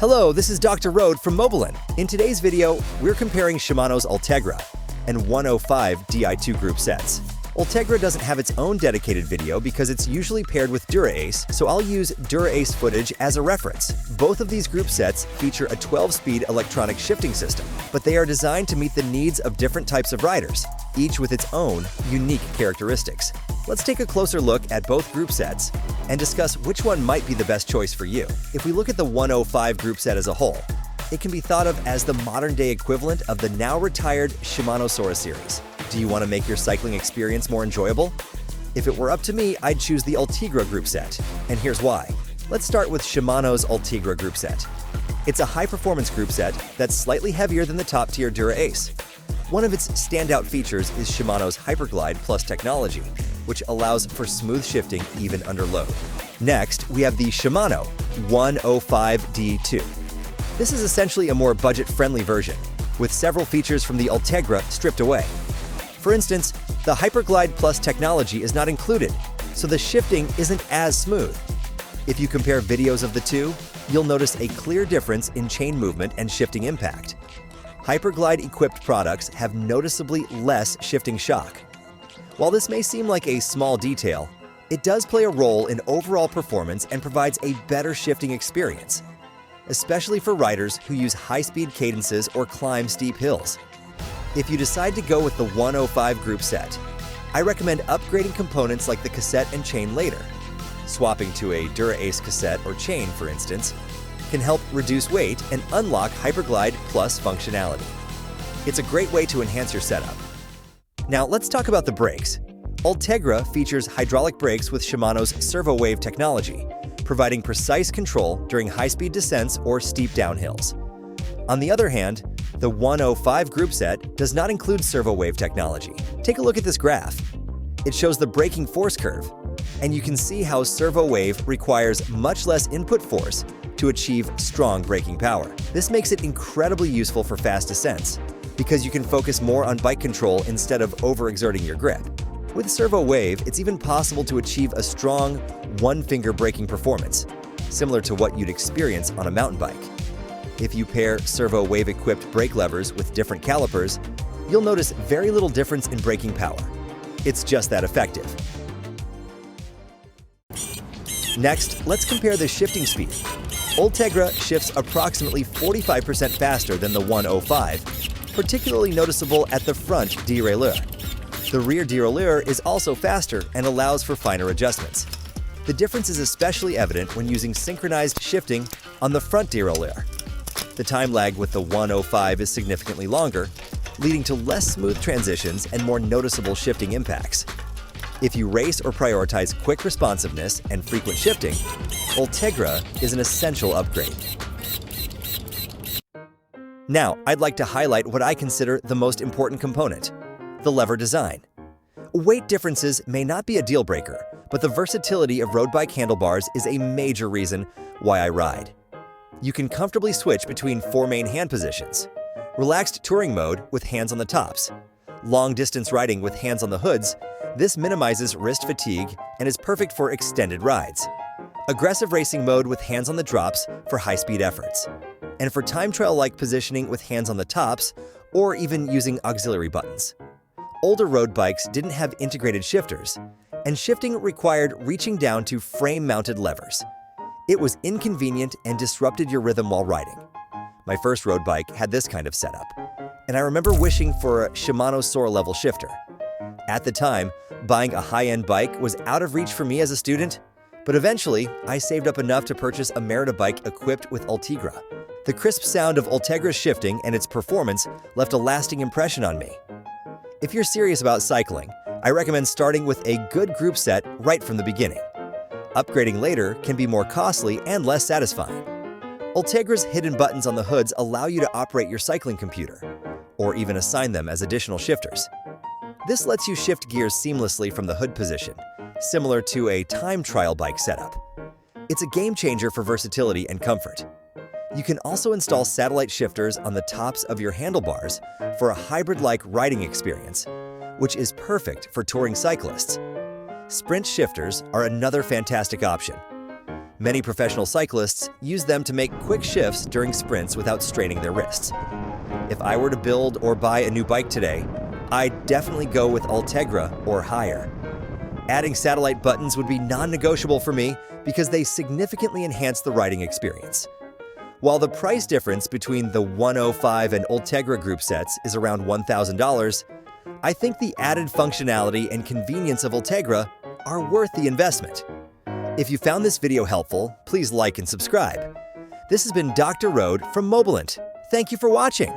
Hello, this is Dr. Road from Mobilin. In today's video, we're comparing Shimano's Ultegra and 105 Di2 group sets. Ultegra doesn't have its own dedicated video because it's usually paired with DuraAce, so I'll use DuraAce footage as a reference. Both of these group sets feature a 12-speed electronic shifting system, but they are designed to meet the needs of different types of riders, each with its own unique characteristics. Let's take a closer look at both group sets and discuss which one might be the best choice for you. If we look at the 105 group set as a whole, it can be thought of as the modern-day equivalent of the now-retired Shimano Sora series. Do you want to make your cycling experience more enjoyable? If it were up to me, I'd choose the Ultegra group set, and here's why. Let's start with Shimano's Ultegra group set. It's a high-performance group set that's slightly heavier than the top-tier DuraAce. One of its standout features is Shimano's Hyperglide Plus technology, which allows for smooth shifting even under load. Next, we have the Shimano 105 D2. This is essentially a more budget-friendly version, with several features from the Ultegra stripped away. For instance, the Hyperglide Plus technology is not included, so the shifting isn't as smooth. If you compare videos of the two, you'll notice a clear difference in chain movement and shifting impact. Hyperglide-equipped products have noticeably less shifting shock. While this may seem like a small detail, it does play a role in overall performance and provides a better shifting experience, especially for riders who use high-speed cadences or climb steep hills. If you decide to go with the 105 group set, I recommend upgrading components like the cassette and chain later. Swapping to a DuraAce cassette or chain, for instance, can help reduce weight and unlock Hyperglide Plus functionality. It's a great way to enhance your setup. Now let's talk about the brakes. Ultegra features hydraulic brakes with Shimano's servo wave technology, providing precise control during high-speed descents or steep downhills. On the other hand, the 105 group set does not include servo wave technology. Take a look at this graph. It shows the braking force curve, and you can see how servo wave requires much less input force to achieve strong braking power. This makes it incredibly useful for fast descents, because you can focus more on bike control instead of overexerting your grip. With servo wave, it's even possible to achieve a strong one-finger braking performance, similar to what you'd experience on a mountain bike. If you pair servo wave-equipped brake levers with different calipers, you'll notice very little difference in braking power. It's just that effective. Next, let's compare the shifting speed. Ultegra shifts approximately 45% faster than the 105, particularly noticeable at the front derailleur. The rear derailleur is also faster and allows for finer adjustments. The difference is especially evident when using synchronized shifting on the front derailleur. The time lag with the 105 is significantly longer, leading to less smooth transitions and more noticeable shifting impacts. If you race or prioritize quick responsiveness and frequent shifting, Ultegra is an essential upgrade. Now, I'd like to highlight what I consider the most important component: the lever design. Weight differences may not be a deal breaker, but the versatility of road bike handlebars is a major reason why I ride. You can comfortably switch between four main hand positions: relaxed touring mode with hands on the tops, long distance riding with hands on the hoods. This minimizes wrist fatigue and is perfect for extended rides, aggressive racing mode with hands on the drops for high-speed efforts, and for time trial-like positioning with hands on the tops or even using auxiliary buttons. Older road bikes didn't have integrated shifters, and shifting required reaching down to frame-mounted levers. It was inconvenient and disrupted your rhythm while riding. My first road bike had this kind of setup, and I remember wishing for a Shimano Sora-level shifter. At the time, buying a high-end bike was out of reach for me as a student, but eventually, I saved up enough to purchase a Merida bike equipped with Ultegra. The crisp sound of Ultegra's shifting and its performance left a lasting impression on me. If you're serious about cycling, I recommend starting with a good group set right from the beginning. Upgrading later can be more costly and less satisfying. Ultegra's hidden buttons on the hoods allow you to operate your cycling computer, or even assign them as additional shifters. This lets you shift gears seamlessly from the hood position, similar to a time trial bike setup. It's a game changer for versatility and comfort. You can also install satellite shifters on the tops of your handlebars for a hybrid-like riding experience, which is perfect for touring cyclists. Sprint shifters are another fantastic option. Many professional cyclists use them to make quick shifts during sprints without straining their wrists. If I were to build or buy a new bike today, I'd definitely go with Ultegra or higher. Adding satellite buttons would be non-negotiable for me because they significantly enhance the riding experience. While the price difference between the 105 and Ultegra group sets is around $1,000, I think the added functionality and convenience of Ultegra are worth the investment. If you found this video helpful, please like and subscribe. This has been Dr. Road from Mobilant. Thank you for watching.